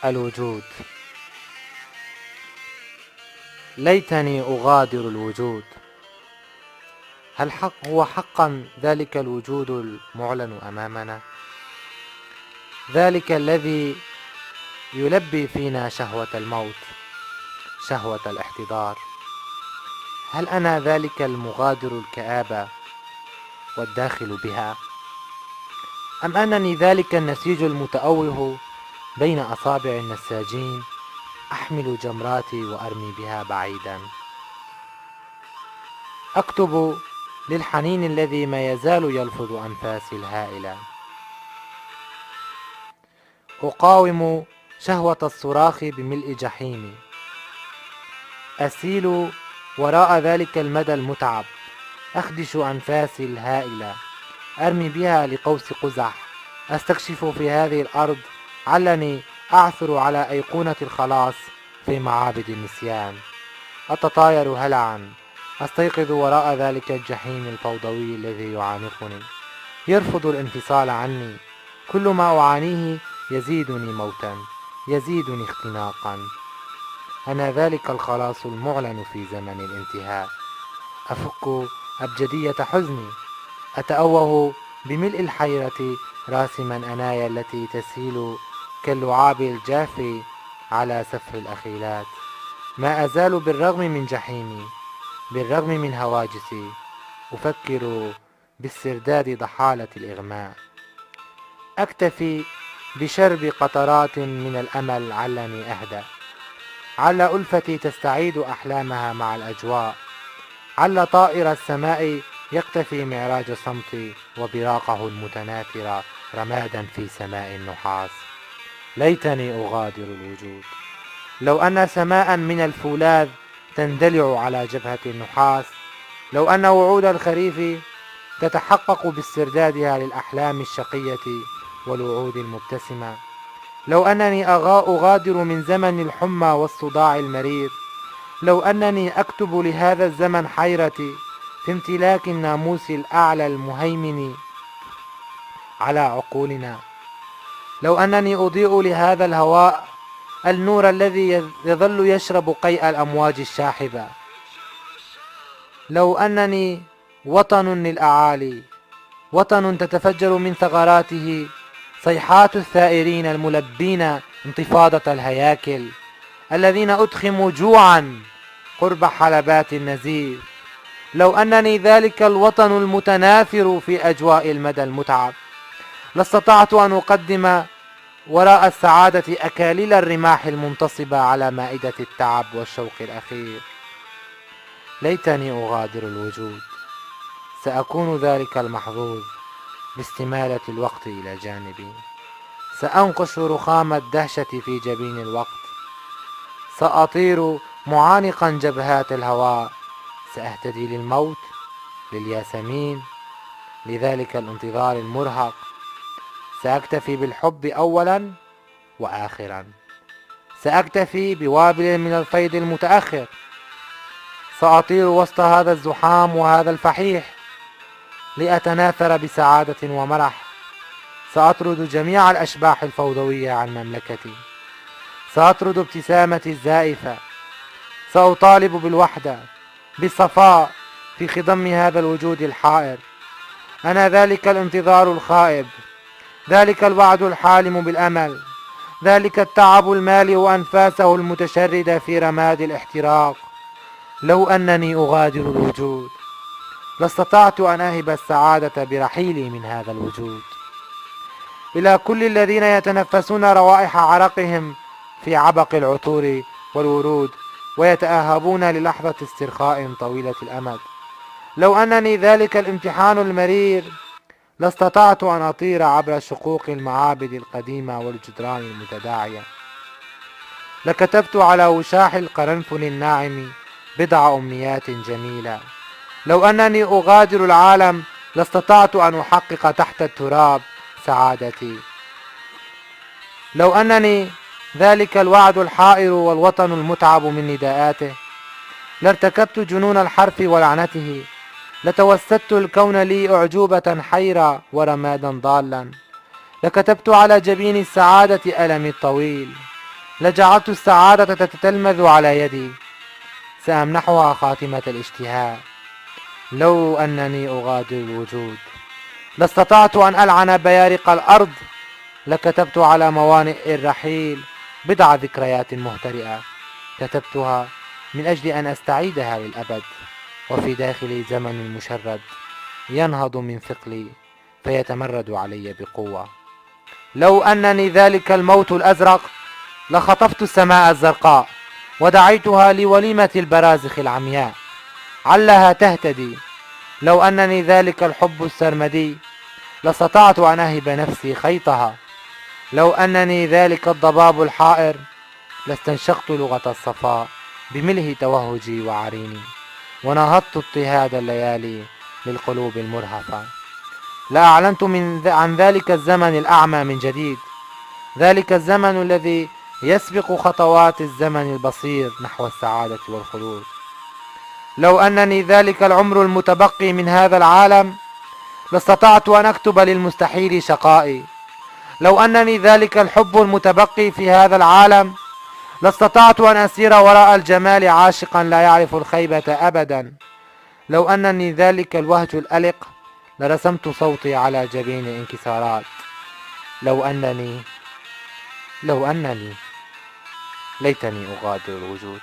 الوجود. ليتني أغادر الوجود. هل هو حقا ذلك الوجود المعلن أمامنا؟ ذلك الذي يلبي فينا شهوة الموت، شهوة الاحتضار. هل أنا ذلك المغادر الكآبة والداخل بها؟ أم أنني ذلك النسيج المتأوه بين أصابع النساجين أحمل جمراتي وأرمي بها بعيدا؟ أكتب للحنين الذي ما يزال يلفظ أنفاسي الهائلة. أقاوم شهوة الصراخ بملء جحيمي. أسيل وراء ذلك المدى المتعب، أخدش أنفاسي الهائلة، أرمي بها لقوس قزح. أستكشف في هذه الأرض علني أعثر على أيقونة الخلاص في معابد النسيان. أتطاير هلعا، أستيقظ وراء ذلك الجحيم الفوضوي الذي يعانقني، يرفض الانفصال عني. كل ما أعانيه يزيدني موتا، يزيدني اختناقا. أنا ذلك الخلاص المعلن في زمن الانتهاء. أفك أبجدية حزني، أتأوه بملء الحيرة راسما أنايا التي تسيل كاللعاب الجافي على سفح الأخيلات. ما أزال بالرغم من جحيمي، بالرغم من هواجسي، أفكر باسترداد ضحالة الإغماء. أكتفي بشرب قطرات من الأمل علني أهدأ، عل ألفتي تستعيد أحلامها مع الأجواء، عل طائر السماء يقتفي معراج صمتي وبراقه المتناثر رمادا في سماء النحاس. ليتني أغادر الوجود. لو أن سماء من الفولاذ تندلع على جبهة النحاس، لو أن وعود الخريف تتحقق باستردادها للأحلام الشقية والوعود المبتسمة، لو أنني أغادر من زمن الحمى والصداع المرير، لو أنني أكتب لهذا الزمن حيرتي في امتلاك الناموس الأعلى المهيمن على عقولنا، لو أنني أضيء لهذا الهواء النور الذي يظل يشرب قيء الأمواج الشاحبة، لو أنني وطن للأعالي، وطن تتفجر من ثغراته صيحات الثائرين الملبين انتفاضة الهياكل، الذين أدخموا جوعا قرب حلبات النزيف، لو أنني ذلك الوطن المتناثر في أجواء المدى المتعب، لاستطعت أن أقدم وراء السعادة أكاليل الرماح المنتصبة على مائدة التعب والشوق الأخير. ليتني أغادر الوجود. سأكون ذلك المحظوظ باستمالة الوقت إلى جانبي. سأنقش رخام الدهشة في جبين الوقت. سأطير معانقا جبهات الهواء. سأهتدي للموت، للياسمين، لذلك الانتظار المرهق. سأكتفي بالحب أولا وآخرا. سأكتفي بوابل من الفيض المتأخر. سأطير وسط هذا الزحام وهذا الفحيح لأتناثر بسعادة ومرح. سأطرد جميع الأشباح الفوضوية عن مملكتي. سأطرد ابتسامتي الزائفة. سأطالب بالوحدة، بالصفاء في خضم هذا الوجود الحائر. أنا ذلك الانتظار الخائب، ذلك الوعد الحالم بالأمل، ذلك التعب المالئ أنفاسه المتشردة في رماد الاحتراق. لو أنني أغادر الوجود لاستطعت أن أهب السعادة برحيلي من هذا الوجود. إلى كل الذين يتنفسون روائح عرقهم في عبق العطور والورود ويتأهبون للحظة استرخاء طويلة الأمد، لو أنني ذلك الامتحان المرير لاستطعت أن أطير عبر شقوق المعابد القديمة والجدران المتداعية. لكتبت على وشاح القرنفل الناعم بضع أمنيات جميلة. لو أنني أغادر العالم لاستطعت أن أحقق تحت التراب سعادتي. لو أنني ذلك الوعد الحائر والوطن المتعب من نداءاته لارتكبت جنون الحرف ولعنته. لتوسدت الكون لي أعجوبة حيرة ورمادا ضالا. لكتبت على جبين السعادة ألمي الطويل. لجعلت السعادة تتتلمذ على يدي، سأمنحها خاتمة الاشتهاء. لو أنني أغادر الوجود لاستطعت أن ألعن بيارق الأرض، لكتبت على موانئ الرحيل بضع ذكريات مهترئة، كتبتها من أجل أن أستعيدها للأبد، وفي داخلي زمن مشرد ينهض من ثقلي فيتمرد علي بقوة. لو أنني ذلك الموت الأزرق لخطفت السماء الزرقاء ودعيتها لوليمة البرازخ العمياء علها تهتدي. لو أنني ذلك الحب السرمدي لاستطعت أن أهب نفسي خيطها. لو أنني ذلك الضباب الحائر لاستنشقت لغة الصفاء بملء توهجي وعريني، ونهضت اضطهاد الليالي للقلوب المرهفة. لأعلنت عن ذلك الزمن الأعمى من جديد، ذلك الزمن الذي يسبق خطوات الزمن البصير نحو السعادة والخلود. لو أنني ذلك العمر المتبقي من هذا العالم لاستطعت أن أكتب للمستحيل شقائي. لو أنني ذلك الحب المتبقي في هذا العالم لاستطعت أن أسير وراء الجمال عاشقا لا يعرف الخيبة أبدا. لو أنني ذلك الوهج الألق لرسمت صوتي على جبين انكسارات. لو أنني ليتني أغادر الوجود.